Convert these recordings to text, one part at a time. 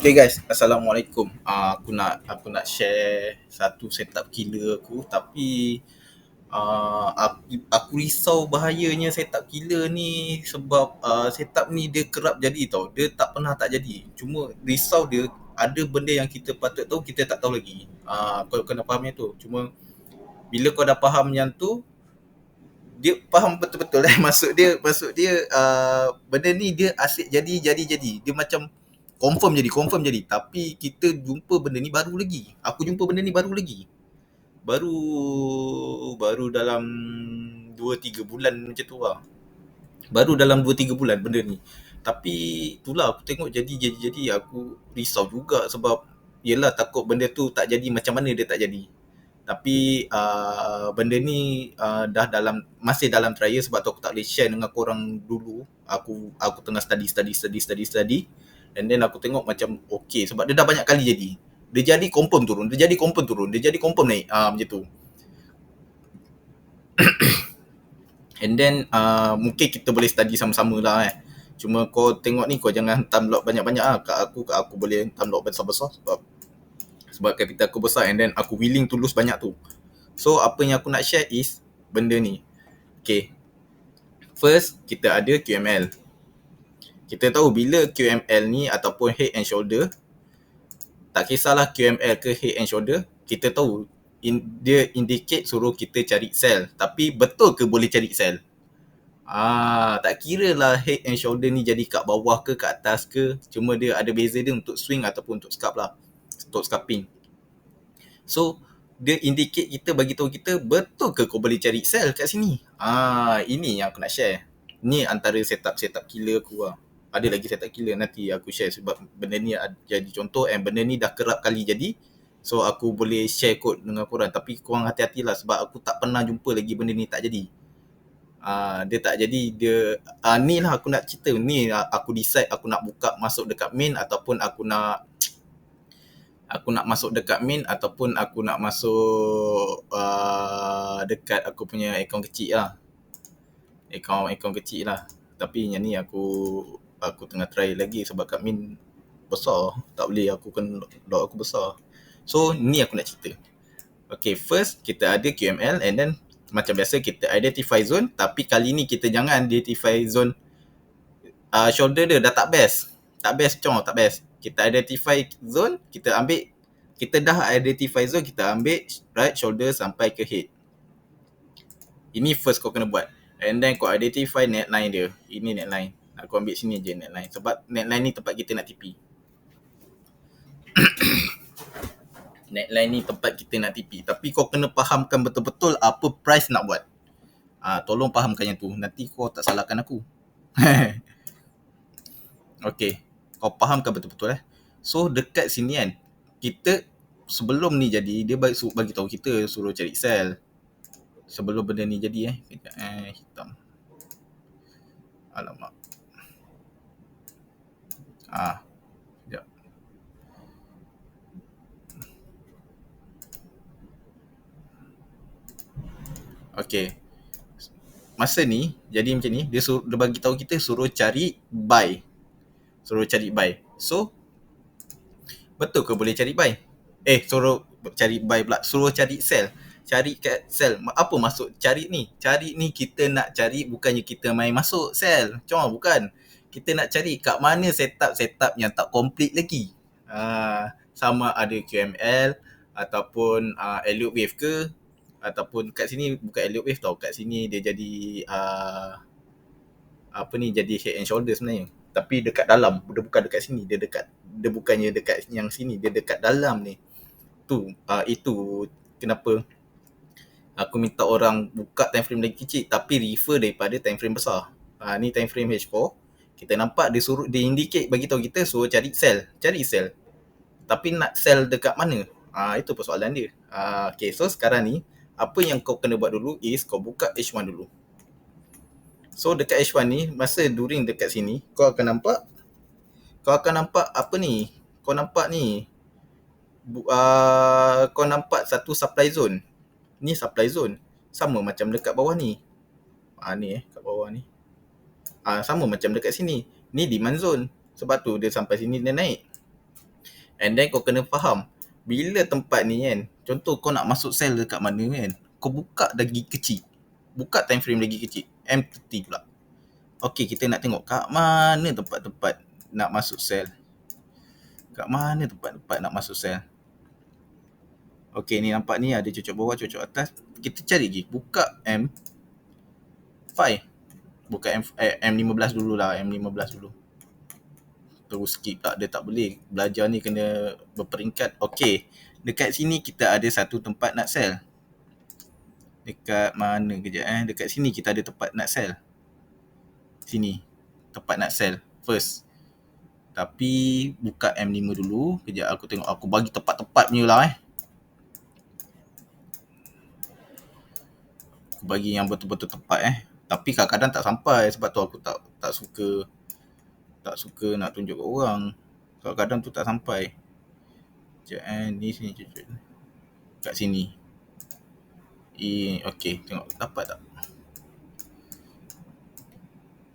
Okay guys, Assalamualaikum. Aku nak share satu setup killer aku, tapi aku risau bahayanya setup killer ni sebab setup ni dia kerap jadi tau. Dia tak pernah tak jadi. Cuma risau dia ada benda yang kita patut tahu kita tak tahu lagi. Kau kena faham yang tu. Cuma bila kau dah faham yang tu, dia faham betul-betul maksud dia benda ni dia asyik jadi dia macam confirm jadi tapi kita jumpa benda ni baru lagi, aku jumpa benda ni baru lagi, baru baru dalam 2-3 bulan macam tu lah, baru dalam 2-3 bulan benda ni. Tapi itulah aku tengok jadi aku risau juga sebab yelah takut benda tu tak jadi, macam mana dia tak jadi. Tapi benda ni masih dalam trial sebab tu aku tak boleh share dengan korang dulu. Aku tengah study and then aku tengok macam okay sebab dia dah banyak kali jadi. Dia jadi confirm turun, dia jadi confirm turun, dia jadi confirm naik, macam tu. And then mungkin kita boleh study sama-sama lah Cuma kau tengok ni, kau jangan download banyak-banyak lah. Kat aku boleh download besar-besar sebab capital aku besar and then aku willing to lose banyak tu. So apa yang aku nak share is benda ni. Okay, first kita ada QML. Kita tahu bila QML ni ataupun head and shoulder, tak kisahlah QML ke head and shoulder, kita tahu dia indicate suruh kita cari sell. Tapi betul ke boleh cari sell? Tak kira lah head and shoulder ni jadi kat bawah ke kat atas ke, cuma dia ada beza dia untuk swing ataupun untuk scalp lah, untuk scalping. So dia indicate kita, bagi tahu kita betul ke kau boleh cari sell kat sini. Ini yang aku nak share. Ni antara setup killer aku lah. Ada lagi setup killer nanti aku share sebab benda ni jadi contoh and benda ni dah kerap kali jadi. So aku boleh share kod dengan korang, tapi korang hati-hatilah sebab aku tak pernah jumpa lagi benda ni tak jadi. Dia tak jadi, dia ni lah aku nak cerita ni. Aku decide aku nak buka masuk dekat main ataupun aku nak masuk dekat main ataupun aku nak masuk dekat aku punya akaun kecil lah. Akaun kecil lah. Tapi yang ni aku tengah try lagi sebab kat main besar. Tak boleh, aku kan log aku besar. So ni aku nak cerita. Okay, first kita ada QML and then macam biasa kita identify zone, tapi kali ni kita jangan identify zone shoulder dia dah tak best. Tak best. Kita identify zone, kita dah identify zone, kita ambil right shoulder sampai ke head. Ini first kau kena buat. And then kau identify netline dia. Ini netline. Aku ambil sini je netline. Sebab netline ni tempat kita nak TP. Netline ni tempat kita nak TP. Tapi kau kena fahamkan betul-betul apa price nak buat. Tolong fahamkan yang tu. Nanti kau tak salahkan aku. Okay. Kau fahamkan betul-betul So dekat sini kan, kita sebelum ni jadi, dia bagi tahu kita suruh cari sell. Sebelum benda ni jadi hitam. Alamak. Sekejap. Okay. Masa ni jadi macam ni, dia bagi tahu kita suruh cari buy. So betul ke boleh cari buy? Suruh cari buy pula. Suruh cari sell. Cari kat sell. Apa maksud cari ni? Cari ni kita nak cari, bukannya kita main masuk sell. Bukan. Kita nak cari kat mana setup yang tak complete lagi. Sama ada QML ataupun Elliott Wave ke, ataupun kat sini bukan Elliott Wave tau. Kat sini dia jadi jadi head and shoulder sebenarnya. Tapi dekat dalam, dia bukan dekat sini, dia bukannya dekat yang sini, dia dekat dalam ni. Itu kenapa aku minta orang buka time frame lagi kecil tapi refer daripada time frame besar. Ni time frame H4. Kita nampak dia indicate bagi tahu kita suruh cari sell. Tapi nak sell dekat mana? Itu persoalan dia. Okay, so sekarang ni apa yang kau kena buat dulu is kau buka H1 dulu. So dekat H1 ni, masa during dekat sini, kau akan nampak apa ni? Kau nampak ni. Kau nampak satu supply zone. Ni supply zone. Sama macam dekat bawah ni. Ni kat bawah ni. Sama macam dekat sini. Ni demand zone. Sebab tu dia sampai sini dia naik. And then kau kena faham, bila tempat ni kan, contoh kau nak masuk sel dekat mana kan, kau buka lagi kecil. Buka time frame lagi kecil. M30 pula. Okay, kita nak tengok kat mana tempat-tempat nak masuk sel. Kat mana tempat-tempat nak masuk sel. Okay, ni nampak ni ada cocok bawah, cocok atas. Kita cari lagi. Buka M5. Buka M15 dulu lah. M15 dulu. Terus skip tak. Dia tak boleh. Belajar ni kena berperingkat. Okay. Dekat sini kita ada satu tempat nak sel. Dekat mana kejap Dekat sini kita ada tempat nak sel. Sini. Tempat nak sel. First. Tapi buka M5 dulu. Kejap aku tengok. Aku bagi tepat-tepat punya lah Aku bagi yang betul-betul tepat Tapi kadang-kadang tak sampai. Sebab tu aku tak suka nak tunjuk kat orang. Kadang-kadang tu tak sampai. Sekejap ni sini cucuk. Kat sini. Okay, tengok dapat tak?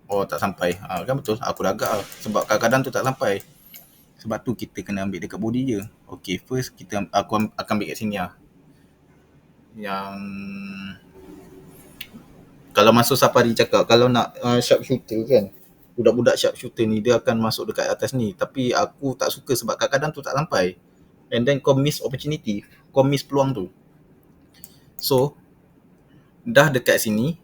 Oh, tak sampai. Kan betul. Aku dah agak sebab kadang-kadang tu tak sampai. Sebab tu kita kena ambil dekat body je. Okay, first aku akan ambil kat sini lah. Yang kalau masuk safari cakap, kalau nak sharpshooter kan, budak-budak sharpshooter ni dia akan masuk dekat atas ni. Tapi aku tak suka sebab kadang-kadang tu tak sampai. And then kau miss opportunity. Kau miss peluang tu. So, dah dekat sini,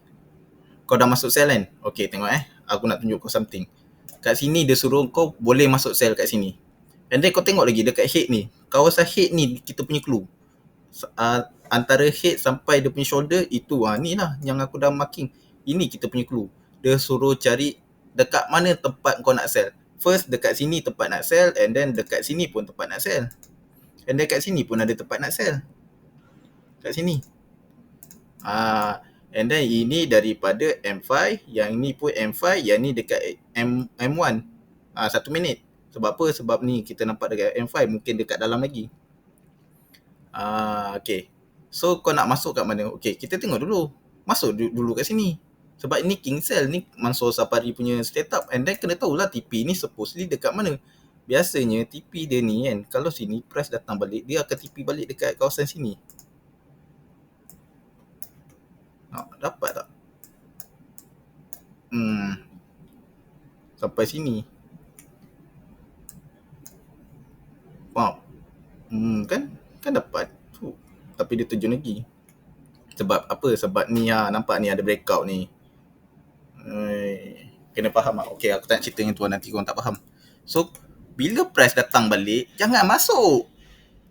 kau dah masuk sel kan? Okay, tengok aku nak tunjuk kau something. Kat sini dia suruh kau boleh masuk sel kat sini. And then kau tengok lagi dekat head ni. Kawasan head ni kita punya clue. Antara head sampai dia punya shoulder itu ni lah yang aku dah marking. Ini kita punya clue. Dia suruh cari dekat mana tempat kau nak sel. First dekat sini tempat nak sel, and then dekat sini pun tempat nak sel. And dekat sini pun ada tempat nak sel. Kat sini. And then ini daripada M5, yang ni pun M5, yang ni dekat M1. 1 minit. Sebab apa? Sebab ni kita nampak dekat M5, mungkin dekat dalam lagi. Okay. So kau nak masuk kat mana? Okay, kita tengok dulu. Masuk dulu kat sini. Sebab ni King Cell ni Mansour Safari punya setup. And then kena tahulah TP ni supposedly dekat mana. Biasanya TP dia ni kan, kalau sini press datang balik, dia akan TP balik dekat kawasan sini. Dapat tak? Sampai sini. Wow. Kan dapat. Tapi dia terjun lagi. Sebab apa? Sebab ni nampak ni ada breakout ni. Kena faham lah. Okay, aku tak nak cerita dengan tuan, nanti korang tak faham. So, bila press datang balik, jangan masuk.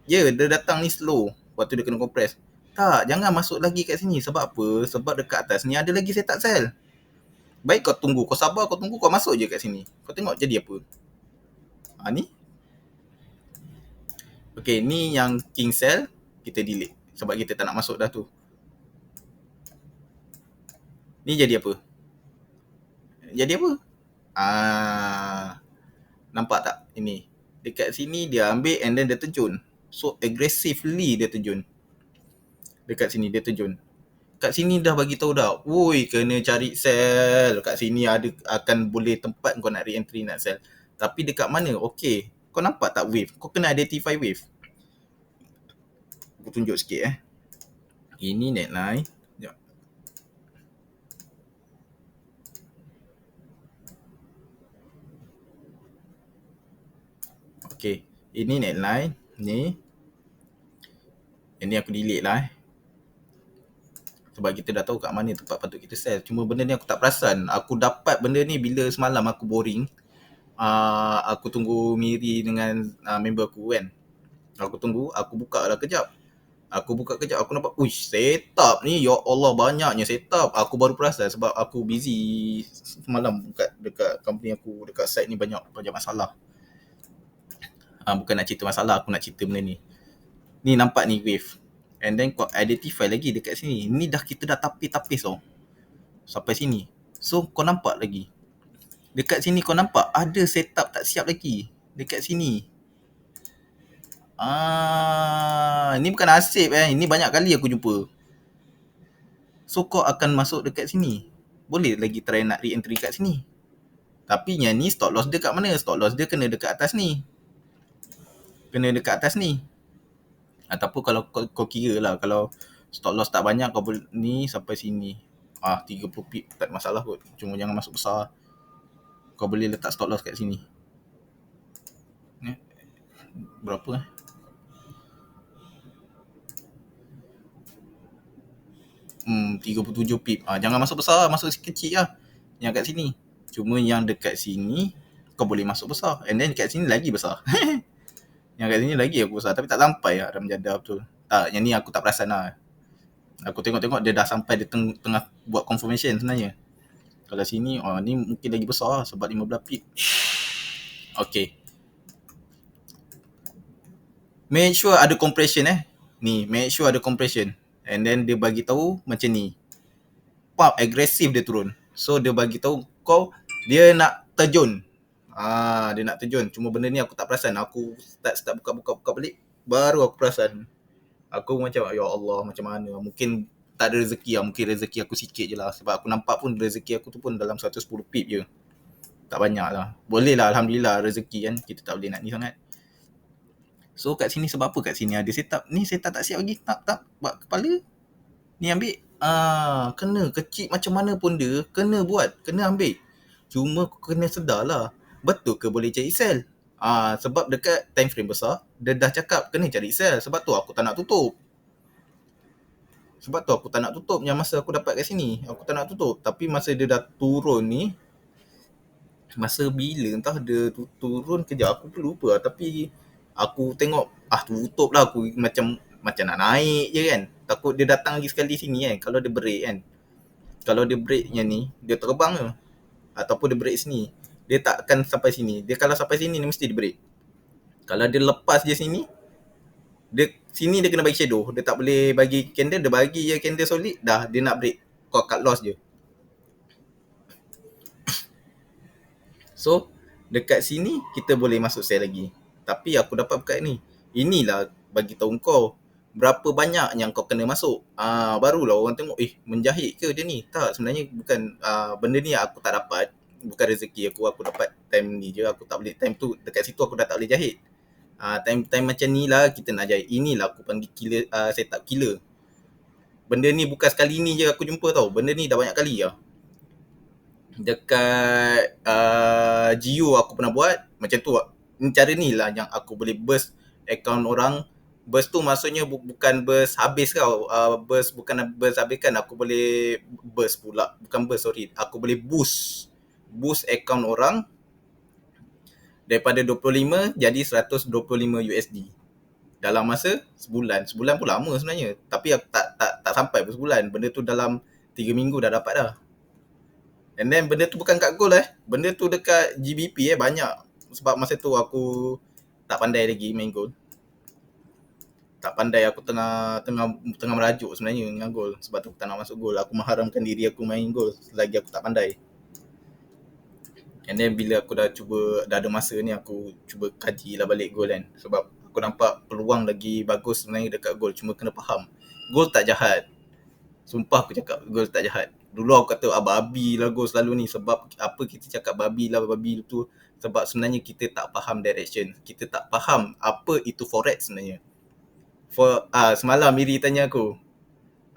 Dia datang ni slow. Waktu dia kena compress. Tak, jangan masuk lagi kat sini. Sebab apa? Sebab dekat atas ni ada lagi setup cell. Baik kau tunggu, kau sabar, kau tunggu, kau masuk je kat sini. Kau tengok jadi apa. Ni. Okay, ni yang King Cell. Kita delete. Sebab kita tak nak masuk dah tu. Ni jadi apa? Jadi apa? Nampak tak? Ini. Dekat sini dia ambil and then dia terjun. So aggressively dia terjun. Dekat sini dia terjun. Kat sini dah bagi tahu dah. Woi, kena cari sel. Kat sini akan boleh tempat kau nak re-entry nak sel. Tapi dekat mana? Okay. Kau nampak tak wave? Kau kena identify wave. Aku tunjuk sikit Ini netline. Sekejap. Okay. Ini netline. Ni. Ini aku delete lah sebab kita dah tahu kat mana tempat patut kita sell. Cuma benda ni aku tak perasan. Aku dapat benda ni bila semalam aku boring. Aku tunggu Miri dengan member aku kan. Aku tunggu, aku buka lah kejap. Aku nampak, uish, setup ni, ya Allah banyaknya setup. Aku baru perasan sebab aku busy semalam dekat company aku, dekat site ni banyak masalah. Bukan nak cerita masalah, aku nak cerita benda ni. Ni nampak ni wave. And then kau identify lagi dekat sini. Ni kita dah tapis tau. Sampai sini. So kau nampak lagi. Dekat sini kau nampak ada setup tak siap lagi. Dekat sini. Ni bukan nasib Ini banyak kali aku jumpa. So kau akan masuk dekat sini. Boleh lagi try nak re-entry kat sini. Tapi yang ni stop loss dia kat mana? Stop loss dia kena dekat atas ni. kena dekat atas ni. Ataupun kalau kau kira lah, kalau stop loss tak banyak, kau boleh ni sampai sini. 30 pip tak ada masalah kot. Cuma jangan masuk besar. Kau boleh letak stop loss kat sini. Berapa 37 pip. Jangan masuk besar, masuk kecil lah. Yang kat sini. Cuma yang dekat sini kau boleh masuk besar. And then kat sini lagi besar. Yang kat sini lagi aku besar. Tapi tak sampai lah dalam jadah betul. Tak, yang ni aku tak perasan lah. Aku tengok-tengok dia dah sampai, dia tengah buat confirmation sebenarnya. Kalau sini, ni mungkin lagi besar lah sebab 15 pip. Okay. Make sure ada compression Ni, make sure ada compression. And then dia bagi tahu macam ni. Pump agresif dia turun. So dia bagi tahu kau dia nak terjun. Dia nak terjun. Cuma benda ni aku tak perasan. Aku start buka balik, baru aku perasan. Aku macam ya Allah, macam mana? Mungkin tak ada rezeki lah. Mungkin rezeki aku sikit je lah. Sebab aku nampak pun rezeki aku tu pun dalam 110 pip je. Tak banyak lah. Boleh lah, Alhamdulillah rezeki kan. Kita tak boleh nak ni sangat. So kat sini sebab apa kat sini ada setup. Ni setup tak siap lagi. Tak buat kepala. Ni ambil. Kena kecil macam mana pun dia kena buat, kena ambil. Cuma kena sedar lah, betul ke boleh cari sell. Sebab dekat time frame besar dia dah cakap kena cari sell. Sebab tu aku tak nak tutup. Yang masa aku dapat kat sini aku tak nak tutup. Tapi masa dia dah turun ni, masa bila entah dia turun kejap aku pun lupa. Tapi aku tengok tutup lah. Aku macam nak naik je kan. Takut dia datang lagi sekali sini kan. Kalau dia break kan. Kalau dia breaknya ni, dia terbang ke. Ataupun dia break sini, dia tak akan sampai sini. Dia kalau sampai sini ni mesti dia break. Kalau dia lepas je sini, sini dia kena bagi shadow. Dia tak boleh bagi candle. Dia bagi je candle solid, dah dia nak break. Kau cut loss je. So, dekat sini kita boleh masuk sell lagi. Tapi aku dapat buka ni. Inilah bagi tahu kau berapa banyak yang kau kena masuk. Barulah orang tengok, menjahit ke dia ni? Tak, sebenarnya bukan. Benda ni aku tak dapat. Bukan rezeki aku dapat time ni je. Aku tak boleh, time tu dekat situ aku dah tak boleh jahit. Time macam ni lah kita nak jahit. Inilah aku panggil killer, setup killer. Benda ni bukan sekali ni je aku jumpa tau. Benda ni dah banyak kali lah. Dekat GU aku pernah buat macam tu. Cara ni lah yang aku boleh burst account orang. Burst tu maksudnya bukan burst habis kau. Bukan burst habiskan. Aku boleh burst pula. Bukan burst, sorry. Aku boleh boost account orang daripada 25 jadi 125 USD dalam masa sebulan. Sebulan pun lama sebenarnya. Tapi aku tak sampai pun sebulan. Benda tu dalam 3 minggu dah dapat dah. And then benda tu bukan kat gold Benda tu dekat GBP banyak. Sebab masa tu aku tak pandai lagi main gold. Tak pandai, aku tengah merajuk sebenarnya dengan gold. Sebab tu aku tak nak masuk gold. Aku mengharamkan diri aku main gold selagi aku tak pandai. And then bila aku dah ada masa ni, aku cuba kajilah balik gold kan. Sebab aku nampak peluang lagi bagus sebenarnya dekat gold. Cuma kena faham, gold tak jahat. Sumpah aku cakap, gold tak jahat. Dulu aku kata babi lah gold selalu ni. Sebab apa kita cakap babi tu? Sebab sebenarnya kita tak faham direction. Kita tak faham apa itu forex sebenarnya. Semalam Miri tanya aku,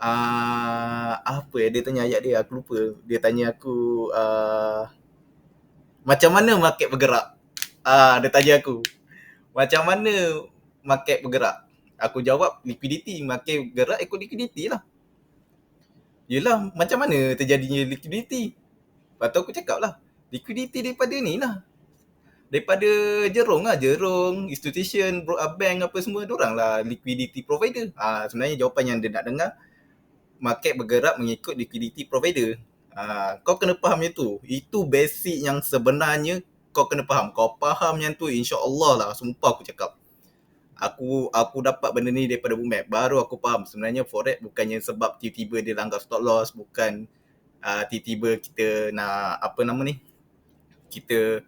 apa dia tanya ayat dia, aku lupa. Dia tanya aku, macam mana market bergerak? Dia tanya aku, macam mana market bergerak? Aku jawab, liquidity. Market bergerak ikut liquidity lah. Yelah, macam mana terjadinya liquidity? Lepas tu aku cakap lah, liquidity daripada ni lah. Daripada Jerung, institution, bank apa semua, diorang lah liquidity provider. Sebenarnya jawapan yang dia nak dengar, market bergerak mengikut liquidity provider. Kau kena faham yang tu. Itu basic yang sebenarnya kau kena faham. Kau faham yang tu, insya-Allah lah, sumpah aku cakap. Aku dapat benda ni daripada Boomap. Baru aku faham sebenarnya forex bukannya sebab tiba-tiba dia langgar stop loss, bukan tiba-tiba kita nak kita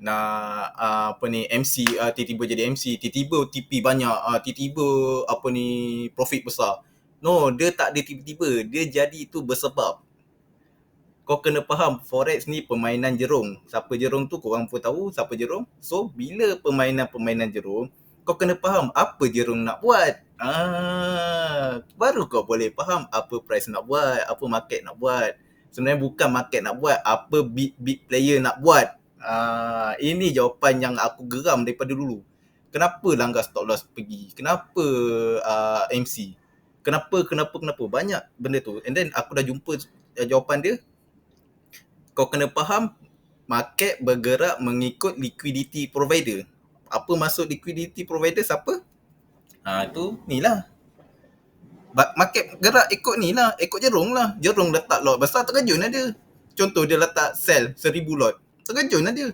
nak MC, tiba-tiba jadi MC, tiba-tiba TP banyak, tiba-tiba profit besar. No, dia tak ada tiba-tiba, dia jadi itu bersebab. Kau kena faham, forex ni permainan jerung. Siapa jerung tu korang pun tahu siapa jerung. So bila permainan jerung, Kau kena faham apa je orang nak buat. Baru kau boleh faham apa price nak buat, apa market nak buat. Sebenarnya bukan market nak buat, apa big player nak buat. Ini jawapan yang aku geram daripada dulu. Kenapa langgar stop loss pergi? Kenapa MC? Kenapa? Banyak benda tu. And then aku dah jumpa jawapan dia. Kau kena faham market bergerak mengikut liquidity provider. Apa maksud liquidity provider? Siapa? Tu ni lah. Market gerak ikut ni lah, ikut jerung lah. Jerung letak lot besar, terkejun lah dia. Contoh dia letak sell 1000 lot, terkejun lah dia.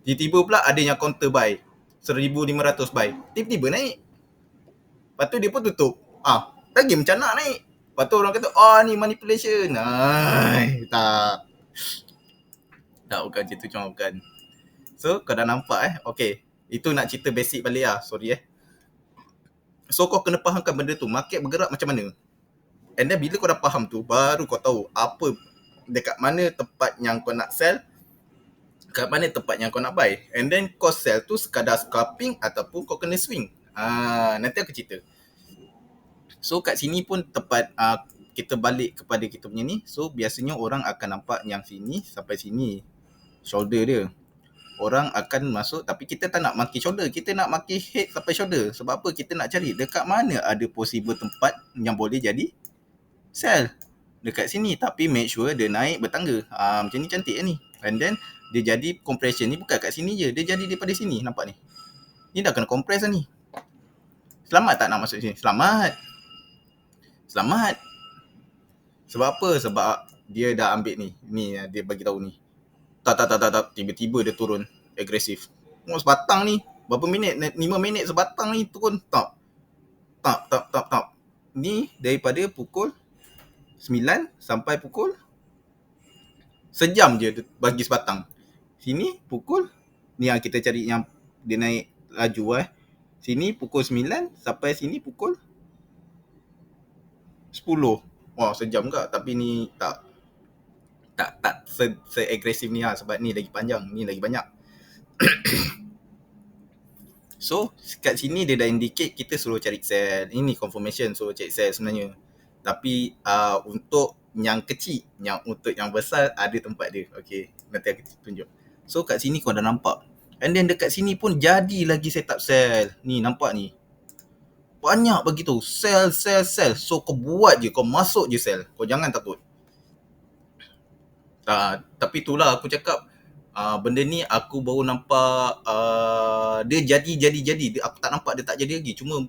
Tiba-tiba pula ada yang counter buy 1500 buy, tiba-tiba naik. Lepas tu dia pun tutup. Lagi macam nak naik. Lepas tu orang kata, ni manipulation. Tak. Tak, bukan macam tu, cuma bukan. So kau dah nampak Okay, itu nak cerita basic balik lah. Sorry So kau kena fahamkan benda tu, market bergerak macam mana. And then bila kau dah faham tu, baru kau tahu apa, dekat mana tempat yang kau nak sell, dekat mana tempat yang kau nak buy. And then kau sell tu sekadar scalping ataupun kau kena swing. Nanti aku cerita. So kat sini pun tempat kita balik kepada kita punya ni. So biasanya orang akan nampak yang sini sampai sini, shoulder dia. Orang akan masuk, tapi kita tak nak maki shoulder, kita nak maki head sampai shoulder. Sebab apa? Kita nak cari dekat mana ada possible tempat yang boleh jadi sell. Dekat sini, tapi make sure dia naik bertangga. Macam ni cantik ni. And then dia jadi compression ni bukan kat sini je, dia jadi daripada sini. Nampak ni? Ni dah kena compress lah ni. Selamat tak nak masuk sini? Selamat. Sebab apa? Sebab dia dah ambil ni. Ni dia bagi tahu ni. Tak. Tiba-tiba dia turun agresif. Sebatang ni. Berapa minit? 5 minit sebatang ni turun. Tak. Ni daripada pukul 9 sampai pukul sejam je bagi sebatang. Sini pukul ni yang kita cari yang dia naik laju Sini pukul 9 sampai sini pukul 10. Sejam enggak, tapi ni tak se-agresif ni sebab ni lagi panjang, ni lagi banyak. So kat sini dia dah indicate kita suruh cari sell. Ini confirmation suruh cari sell sebenarnya. Tapi untuk yang kecil, untuk yang besar ada tempat dia. Okay, nanti aku tunjuk. So kat sini kau dah nampak. And then dekat sini pun jadi lagi setup sell. Ni nampak ni. Banyak begitu. Sell. So kau buat je, kau masuk je sell. Kau jangan takut. Tapi itulah aku cakap, benda ni aku baru nampak dia jadi. Aku tak nampak dia tak jadi lagi. Cuma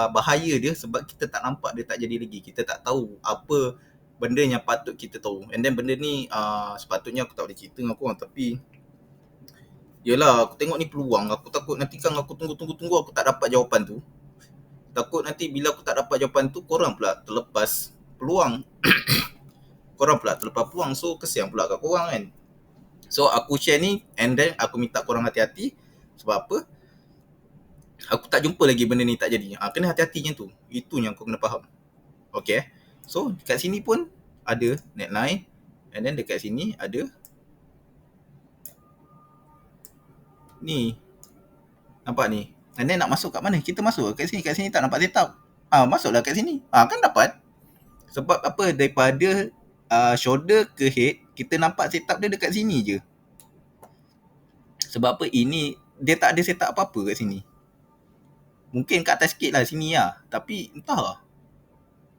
bahaya dia sebab kita tak nampak dia tak jadi lagi. Kita tak tahu apa benda yang patut kita tahu. And then benda ni sepatutnya aku tak boleh cerita dengan korang, tapi yelah, aku tengok ni peluang. Aku takut nanti kan aku tunggu aku tak dapat jawapan tu. Takut nanti bila aku tak dapat jawapan tu, korang pula terlepas peluang. So kesian pula kat korang kan. So aku share ni, and then aku minta korang hati-hati. Sebab apa? Aku tak jumpa lagi benda ni tak jadi. Kena hati-hati macam tu. Itu yang kau kena faham. Okay. So dekat sini pun ada neckline, and then dekat sini ada ni. Nampak ni. And then nak masuk kat mana? Kita masuk kat sini. Kat sini tak nampak setup. Masuklah kat sini. Kan dapat. Sebab apa? Daripada shoulder ke head, kita nampak setup dia dekat sini je. Sebab apa? Ini dia tak ada setup apa-apa kat sini. Mungkin kat atas sikit lah, sini lah. Tapi entah lah.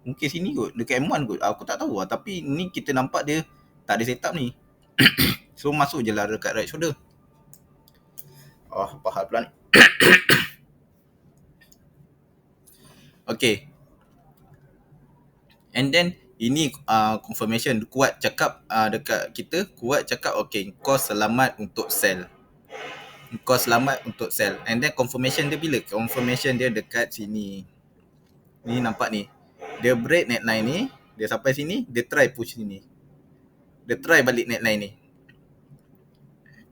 Mungkin sini kot, dekat M1 kot. Aku tak tahu lah. Tapi ni kita nampak dia tak ada setup ni. So masuk je lah dekat right shoulder. Pahal pula ni. Okay. And then ini confirmation. Kuat cakap dekat kita. Kuat cakap okay, kau selamat untuk sell. And then confirmation dia bila? Confirmation dia dekat sini. Ni nampak ni. Dia break neckline ni. Dia sampai sini. Dia try push sini. Dia try balik neckline ni.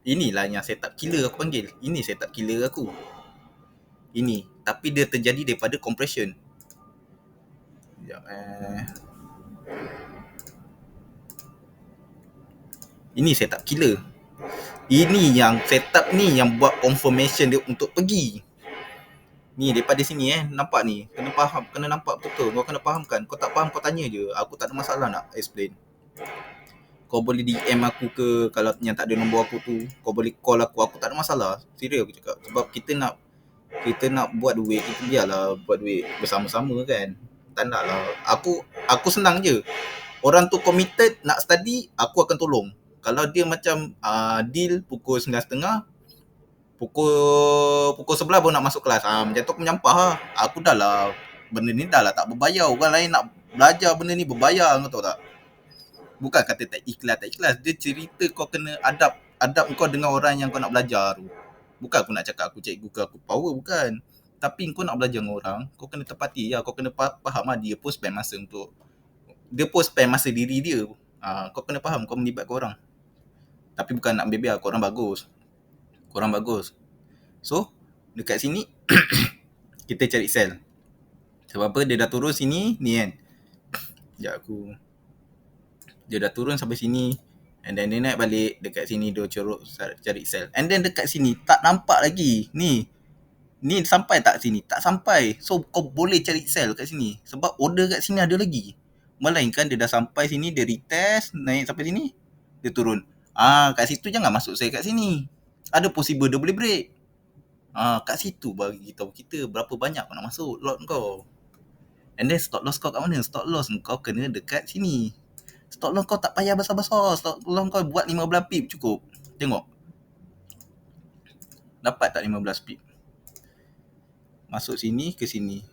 Inilah yang setup killer aku panggil. Ini setup killer aku. Ini. Tapi dia terjadi daripada compression. Sekejap Ini setup killer. Ini yang setup ni yang buat confirmation dia untuk pergi. Ni daripada sini nampak ni. Kena faham, kena nampak betul. Kau kena fahamkan. Kau tak faham kau tanya je. Aku tak ada masalah nak explain. Kau boleh DM aku ke, kalau yang tak ada nombor aku tu, kau boleh call aku tak ada masalah. Serius aku cakap. Sebab kita nak buat duit, kita biarlah buat duit bersama-sama kan. Tak nak lah. Aku senang je. Orang tu committed nak study, aku akan tolong. Kalau dia macam deal pukul 9.30, pukul 11 baru nak masuk kelas. Macam tu aku menyampah lah. Aku dah lah, benda ni dah lah tak berbayar. Orang lain nak belajar benda ni berbayar, kau tahu tak? Bukan kata tak ikhlas. Dia cerita kau kena adab kau dengan orang yang kau nak belajar tu. Bukan aku nak cakap aku cikgu ke aku power, bukan. Tapi kau nak belajar dengan orang, kau kena tepati lah. Kau kena faham lah dia pun spend masa untuk, dia pun spend masa diri dia. Kau kena faham kau melibatkan orang. Tapi bukan nak bebel, korang bagus. So dekat sini kita cari sel. Sebab apa? Dia dah turun sini ni kan. Sekejap dia dah turun sampai sini, and then dia naik balik dekat sini, dia corok cari sel. And then dekat sini tak nampak lagi. Ni sampai tak sini? Tak sampai. So kau boleh cari sel kat sini sebab order kat sini ada lagi. Melainkan dia dah sampai sini, dia retest, naik sampai sini, dia turun. Kat situ jangan masuk sel kat sini. Ada possible dia boleh break. Kat situ bagi tahu kita berapa banyak kau nak masuk lot kau. And then stop loss kau kat mana? Stop loss kau kena dekat sini. Stop loss kau tak payah besar-besar. Stop loss kau buat 15 pip cukup. Tengok. Dapat tak 15 pip? Masuk sini ke sini.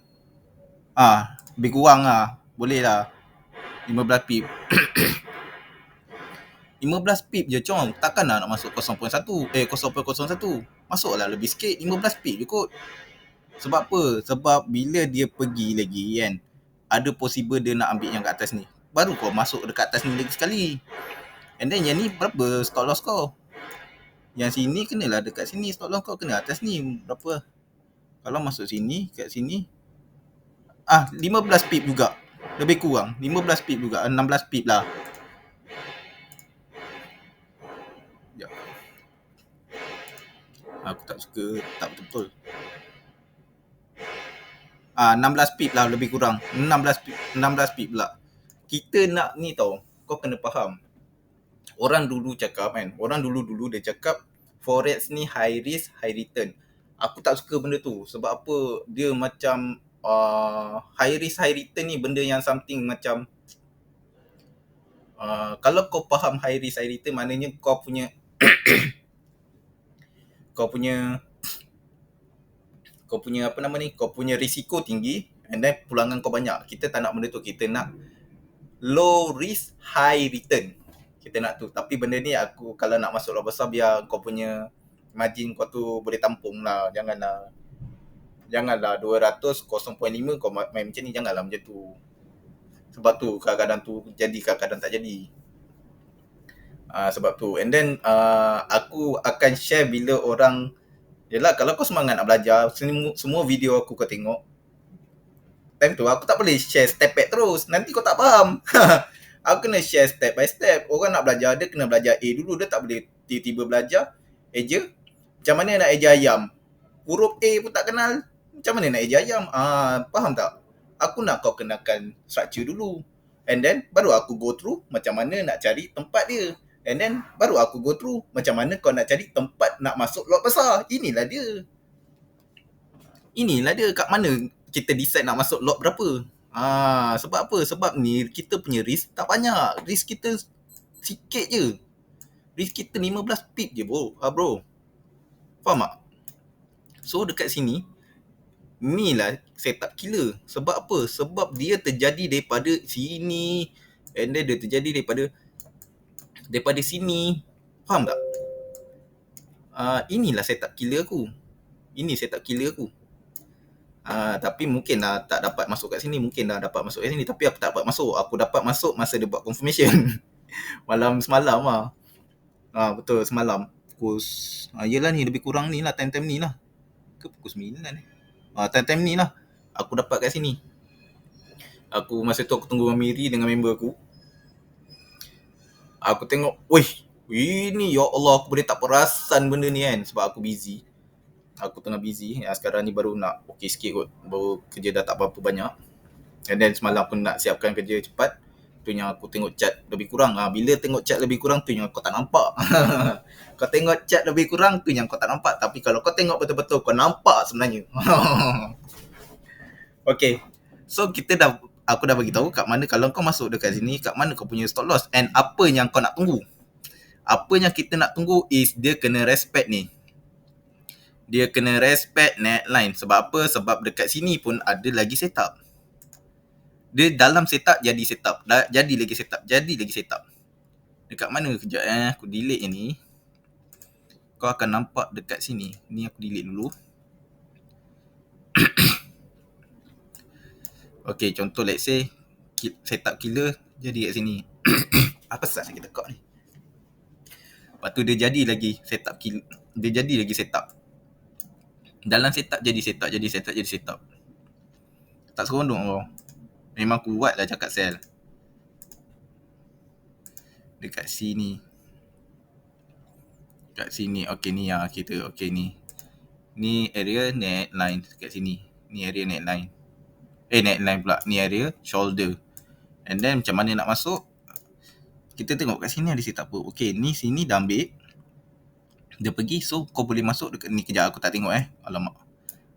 Lebih kurang lah. Boleh lah. 15 pip. 15 pip je Chong. Takkan nak masuk 0.1. 0.01. Masuklah lebih sikit. 15 pip je kot. Sebab apa? Sebab bila dia pergi lagi kan, ada possible dia nak ambil yang kat atas ni. Baru kau masuk dekat atas ni lagi sekali. And then yang ni berapa stop loss kau? Yang sini kenalah dekat sini. Stop loss kau kena atas ni. Berapa? Kalau masuk sini, kat sini 15 pip juga. Lebih kurang 15 pip juga. 16 pip lah. Aku tak suka, tak betul-betul. 16 pip lah lebih kurang. 16 pip pula. Kita nak ni tau, kau kena faham. Orang dulu cakap kan, dia cakap forex ni high risk, high return. Aku tak suka benda tu. Sebab apa? Dia macam high risk, high return ni benda yang something macam kalau kau faham high risk, high return, maknanya kau punya kau punya risiko tinggi and then pulangan kau banyak. Kita tak nak benda tu. Kita nak low risk, high return. Kita nak tu. Tapi benda ni aku kalau nak masuk lot besar, biar kau punya margin kau tu boleh tampung lah. Janganlah 200, 0.5 kau main macam ni. Janganlah macam tu. Sebab tu kadang-kadang tu jadi, kadang-kadang tak jadi. Sebab tu. And then aku akan share bila orang, yelah kalau kau semangat nak belajar, semua video aku kau tengok, time tu aku tak boleh share step back terus. Nanti kau tak faham. Aku kena share step by step. Orang nak belajar, dia kena belajar A dulu. Dia tak boleh tiba-tiba belajar eja. Macam mana nak eja ayam? Huruf A pun tak kenal. Macam mana nak eja ayam? Faham tak? Aku nak kau kenakan structure dulu. And then baru aku go through macam mana nak cari tempat dia. And then baru aku go through macam mana kau nak cari tempat nak masuk lot besar. Inilah dia. Kat mana kita decide nak masuk lot berapa. Sebab apa? Sebab ni kita punya risk tak banyak. Risk kita sikit je. Risk kita 15 pip je bro. Faham tak? So dekat sini, ni lah setup killer. Sebab apa? Sebab dia terjadi daripada sini, and then dia terjadi daripada sini. Faham tak? Inilah setup killer aku. Tapi mungkin lah tak dapat masuk kat sini. Mungkin dah dapat masuk kat sini. Tapi aku tak dapat masuk. Aku dapat masuk masa dia buat confirmation. Malam semalam lah. Betul, semalam. Pukul yelah ni lebih kurang ni lah. Time-time ni lah. Ke pukul 9 ni. Time-time ni lah. Aku dapat kat sini. Masa tu aku tunggu Miri dengan member aku. Aku tengok, ini ya Allah, aku boleh tak perasan benda ni kan. Sebab aku busy. Aku tengah busy. Sekarang ni baru nak okey sikit kot. Baru kerja dah tak berapa banyak. And then semalam aku nak siapkan kerja cepat. Tu yang aku tengok chat lebih kurang. Bila tengok chat lebih kurang tu yang kau tak nampak. Kau tengok chat lebih kurang tu yang kau tak nampak. Tapi kalau kau tengok betul-betul kau nampak sebenarnya. Okay. So aku dah bagi tahu kat mana kalau kau masuk dekat sini, kat mana kau punya stop loss and apa yang kau nak tunggu. Apa yang kita nak tunggu is dia kena respect ni. Dia kena respect neckline. Sebab apa? Sebab dekat sini pun ada lagi setup. Dia dalam setup jadi setup. Jadi lagi setup. Jadi lagi setup. Dekat mana kejap aku delete ni. Kau akan nampak dekat sini. Ni aku delete dulu. Okay, contoh let's say setup killer jadi kat sini. Apa pasal kita tekak ni? Lepas tu dia jadi lagi setup killer. Dia jadi lagi setup. Dalam setup jadi setup, jadi setup, jadi setup. Tak seronok kau. Memang kuat lah cakap sell. Dekat sini. Kat sini. Okay ni yang kita. Okay ni. Ni area neckline kat sini. Ni area neckline. Neckline pula. Ni area shoulder. And then macam mana nak masuk? Kita tengok kat sini ada setup apa. Okay ni sini dah ambil. Dia pergi. So kau boleh masuk dekat ni. Kejap aku tak tengok Alamak.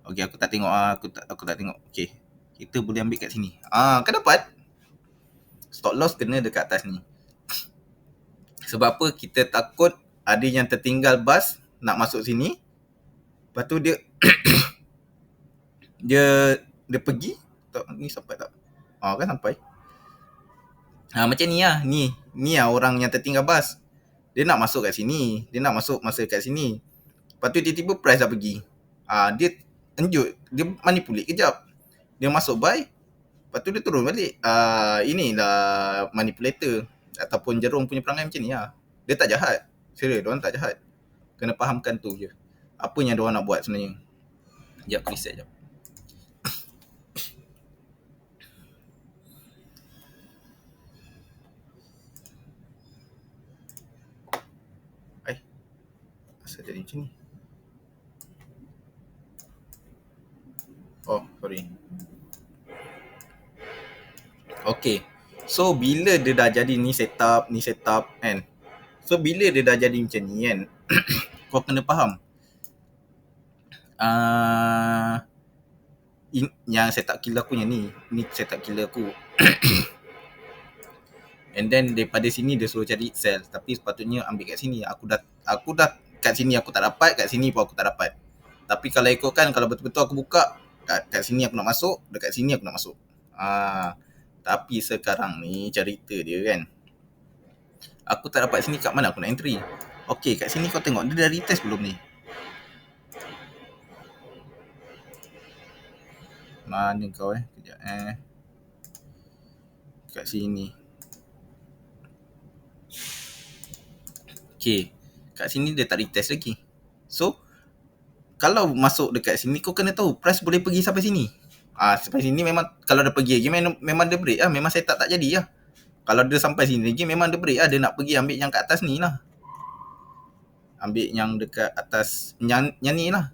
Okay aku tak tengok. Aku tak tengok. Okay. Kita boleh ambil kat sini. Kan dapat. Stop loss kena dekat atas ni. Sebab apa? Kita takut ada yang tertinggal bus nak masuk sini. Lepas tu dia dia pergi. Ni sampai tak? Kan sampai. Macam ni lah. Ni lah orang yang tertinggal bus. Dia nak masuk kat sini. Dia nak masuk masa kat sini. Lepas tu tiba-tiba price dah pergi. Dia enjut. Dia manipulate kejap. Dia masuk buy. Lepas tu dia turun balik. Inilah manipulator. Ataupun Jerome punya perangai macam ni lah. Dia tak jahat. Serius, diorang tak jahat. Kena fahamkan tu je. Apa yang diorang nak buat sebenarnya. Sekejap, aku reset sekejap. Asal jadi macam ni. Sorry. Okay. So, bila dia dah jadi ni setup kan. So, bila dia dah jadi macam ni kan. Kau kena faham. Yang setup killer aku yang ni. Ni setup killer aku. And then daripada sini dia suruh cari sell. Tapi sepatutnya ambil kat sini. Aku dah kat sini aku tak dapat. Kat sini pun aku tak dapat. Tapi kalau ikutkan, kalau betul-betul aku buka, kat sini aku nak masuk, dekat sini aku nak masuk. Tapi sekarang ni cerita dia kan. Aku tak dapat sini, kat mana aku nak entry? Okay, kat sini kau tengok, dia dah retest belum ni? Mana kau Kejap kat sini. Okay, kat sini dia tak retest lagi. So, kalau masuk dekat sini, kau kena tahu price boleh pergi sampai sini. Sampai sini memang, kalau dia pergi lagi, memang dia break lah. Memang setup tak jadi lah. Kalau dia sampai sini lagi, memang dia break lah. Dia nak pergi ambil yang kat atas ni lah. Ambil yang dekat atas, yang ni lah.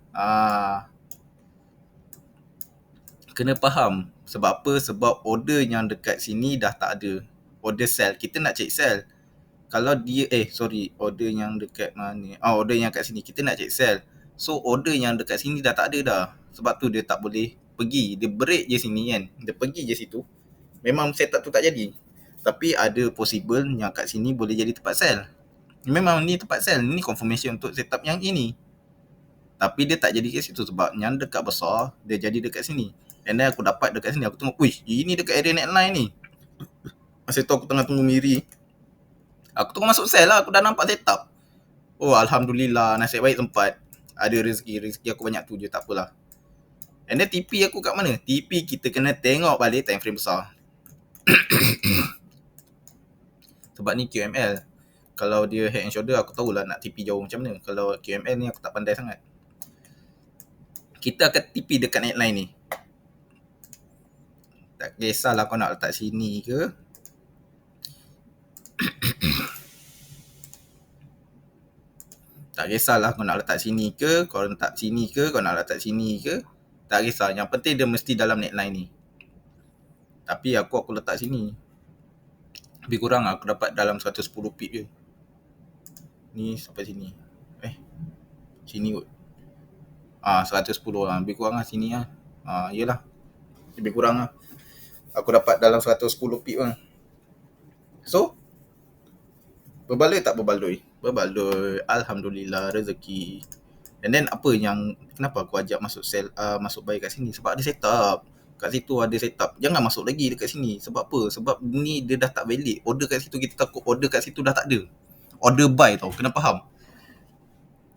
Kena faham. Sebab apa? Sebab order yang dekat sini dah tak ada. Order sell. Kita nak check sell. Kalau dia, order yang dekat mana? Order yang kat sini. Kita nak check sell. So, order yang dekat sini dah tak ada dah. Sebab tu dia tak boleh pergi. Dia break je sini kan. Dia pergi je situ. Memang setup tu tak jadi. Tapi ada possible yang kat sini boleh jadi tempat sell. Memang ni tempat sell. Ni confirmation untuk setup yang ini. Tapi dia tak jadi kat situ sebab yang dekat besar, dia jadi dekat sini. And then aku dapat dekat sini. Aku tengok, ini dekat area neckline ni. Masa tu aku tengah tunggu Miri. Aku tengah masuk sell lah. Aku dah nampak setup. Alhamdulillah. Nasib baik sempat. Ada rezeki. Rezeki aku banyak tu je. Tak apalah. And then TP aku kat mana? TP kita kena tengok balik time frame besar. Sebab ni QML. Kalau dia head and shoulder, aku tahulah nak TP jauh macam mana. Kalau QML ni aku tak pandai sangat. Kita akan TP dekat neckline ni. Tak kisahlah kau nak letak sini ke. Tak kisahlah kau nak letak sini ke, kau letak sini ke, kau nak letak sini ke, tak kisah. Yang penting dia mesti dalam neckline ni. Tapi aku letak sini. Lebih kurang aku dapat dalam 110 pip je. Ni sampai sini. Sini kot. 110 lah. Lebih kurang lah sini lah. Yelah. Lebih kurang lah. Aku dapat dalam 110 pip lah. So, berbaloi tak berbaloi? Berbaloi. Alhamdulillah rezeki. And then apa yang, kenapa aku ajak masuk buy kat sini? Sebab ada setup. Kat situ ada setup. Jangan masuk lagi dekat sini. Sebab apa? Sebab ni dia dah tak valid. Order kat situ kita takut order kat situ dah tak ada. Order buy tau. Kena faham.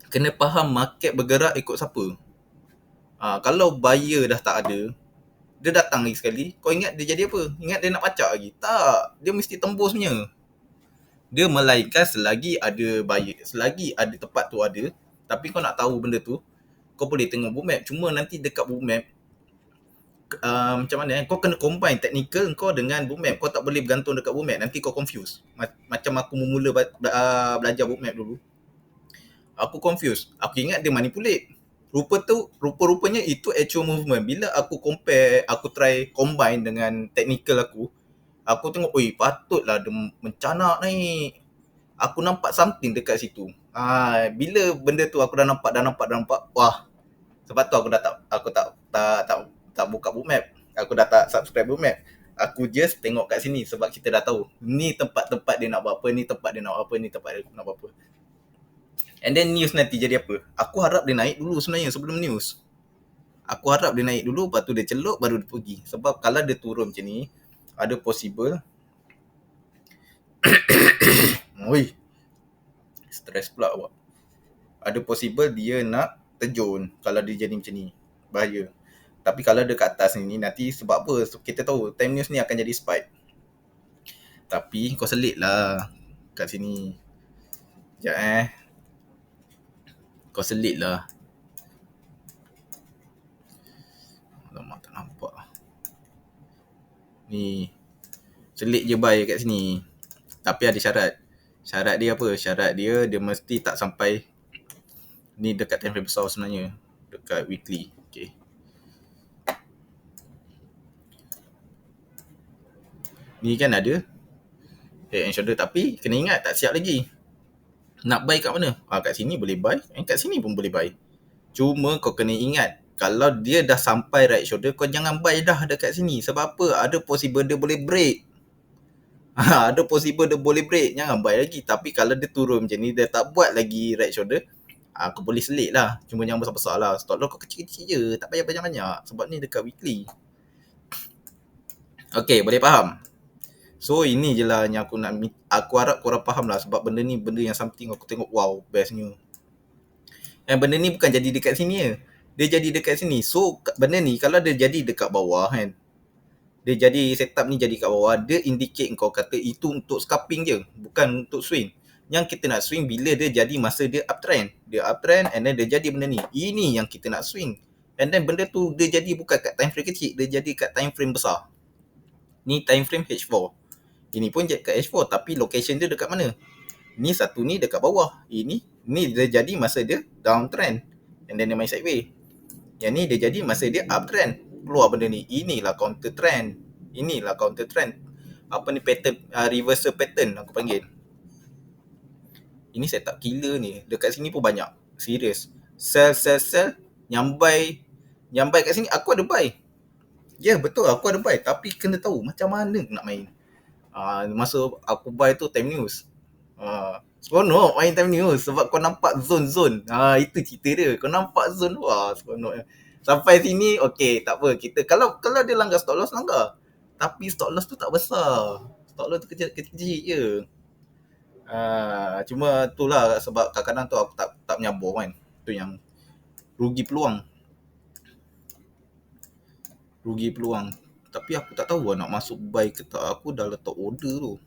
Kena faham market bergerak ikut siapa. Kalau buyer dah tak ada, dia datang lagi sekali, kau ingat dia jadi apa? Ingat dia nak pacak lagi? Tak. Dia mesti tembus punya. Dia melainkan selagi ada buyer, selagi ada tempat tu ada, tapi kau nak tahu benda tu, kau boleh tengok bookmap. Cuma nanti dekat bookmap, macam mana kau kena combine technical kau dengan bookmap. Kau tak boleh bergantung dekat bookmap, nanti kau confuse. Macam aku memula belajar bookmap dulu, aku confuse. Aku ingat dia manipulate. Rupa-rupanya itu actual movement. Bila aku compare, aku try combine dengan technical aku tengok, oi patutlah dia mencanak naik. Aku nampak something dekat situ. Bila benda tu aku dah nampak, wah. Sebab tu aku tak buka bookmap. Aku dah tak subscribe bookmap. Aku just tengok kat sini sebab kita dah tahu ni tempat-tempat dia nak buat apa, ni tempat dia nak buat apa, ni tempat dia nak buat apa. And then news nanti jadi apa? Aku harap dia naik dulu sebenarnya sebelum news. Aku harap dia naik dulu, lepas tu dia celup, baru dia pergi. Sebab kalau dia turun macam ni, ada possible oi, stress pula awak. Ada possible dia nak terjun kalau dia jadi macam ni. Bahaya. Tapi kalau dia kat atas ni, nanti sebab apa? Kita tahu time news ni akan jadi spike. Tapi kau selit lah kat sini. Sekejap Kau selit lah. Alamak, tak nampak. Ni. Selit je buy kat sini. Tapi ada syarat. Syarat dia apa? Syarat dia mesti tak sampai ni dekat time frame besar sebenarnya. Dekat weekly. Okay. Ni kan ada head and shoulder, tapi kena ingat tak siap lagi. Nak buy kat mana? Kat sini boleh buy. Kat sini pun boleh buy. Cuma kau kena ingat, kalau dia dah sampai right shoulder, kau jangan buy dah dekat sini. Sebab apa? Ada possible dia boleh break. Ada possible dia boleh break. Jangan buy lagi. Tapi kalau dia turun macam ni, dia tak buat lagi right shoulder, kau boleh selit lah. Cuma jangan besar-besar lah. Stop loss kau kecil-kecil je. Tak payah banyak-banyak. Sebab ni dekat weekly. Okay, boleh faham? So ini je lah yang aku harap korang faham lah. Sebab benda ni benda yang something aku tengok, wow, bestnya. Dan benda ni bukan jadi dekat sini je. Dia jadi dekat sini. So benda ni kalau dia jadi dekat bawah kan, dia jadi setup ni jadi kat bawah, dia indicate kau kata itu untuk scalping je, bukan untuk swing. Yang kita nak swing bila dia jadi masa dia uptrend. Dia uptrend and then dia jadi benda ni. Ini yang kita nak swing. And then benda tu dia jadi bukan kat time frame kecil, dia jadi kat time frame besar. Ni time frame H4. Ini pun kat H4 tapi location dia dekat mana? Ni satu ni dekat bawah. Ni dia jadi masa dia downtrend. And then dia main sideway. Yang ni dia jadi masa dia uptrend. Keluar benda ni. Inilah counter trend. Inilah counter trend. Apa ni pattern, reversal pattern aku panggil. Ini setup killer ni. Dekat sini pun banyak. Serius. Sell. Nyambai kat sini aku ada buy. Ya, betul aku ada buy. Tapi kena tahu macam mana nak main. Masa aku buy tu time news. Seronok main time news sebab kau nampak zone-zone. Itu cerita dia. Kau nampak zone, wah seronok. Sampai sini okey, tak apa. Kita kalau dia langgar stop loss, langgar. Tapi stop loss tu tak besar. Stop loss tu kecil-kecil je. Cuma itulah sebab kadang-kadang tu aku tak menyabur kan. Tu yang rugi peluang. Tapi aku tak tahu nak masuk buy ke tak. Aku dah letak order tu.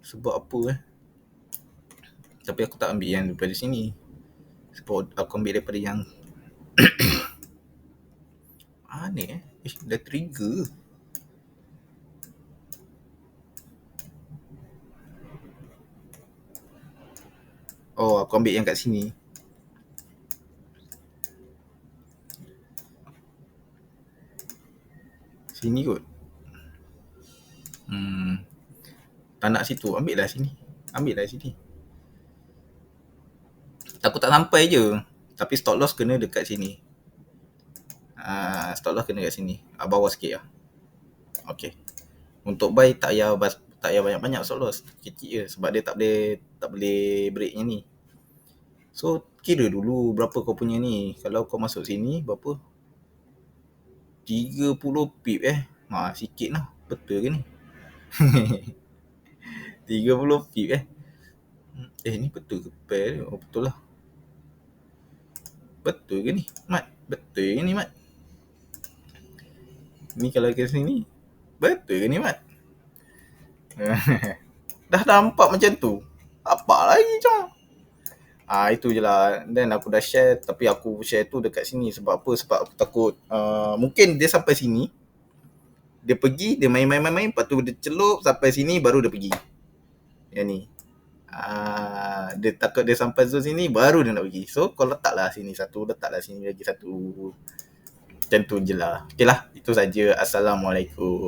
Sebab apa Tapi aku tak ambil yang daripada sini. Sebab aku ambil daripada yang ni dah trigger. Oh, aku ambil yang kat sini. Sini kot. Tak nak situ, ambil lah sini. Ambil lah sini. Aku tak sampai je. Tapi stop loss kena dekat sini. Stop loss kena dekat sini. Bawah sikit lah. Okay. Untuk buy tak payah banyak-banyak stop loss. Kecil je sebab dia tak boleh breaknya ni. So kira dulu berapa kau punya ni. Kalau kau masuk sini berapa? 30 pip sikit lah. Betul ke ni? 30 pip ni betul ke pair? Oh betul lah. Betul ke ni Mat? Betul ke ni Mat? Ni kalau ke sini betul ke ni Mat? Dah nampak macam tu. Apa lagi cuma? Itu je lah. Then aku dah share, tapi aku share tu dekat sini sebab apa? Sebab aku takut mungkin dia sampai sini, dia pergi, dia main, lepas tu dia celup sampai sini baru dia pergi. Yang ni. Dia takut dia sampai zone sini baru dia nak pergi. So kau letaklah sini satu, letaklah sini lagi satu. Macam tu je lah. Okay lah, itu saja. Assalamualaikum.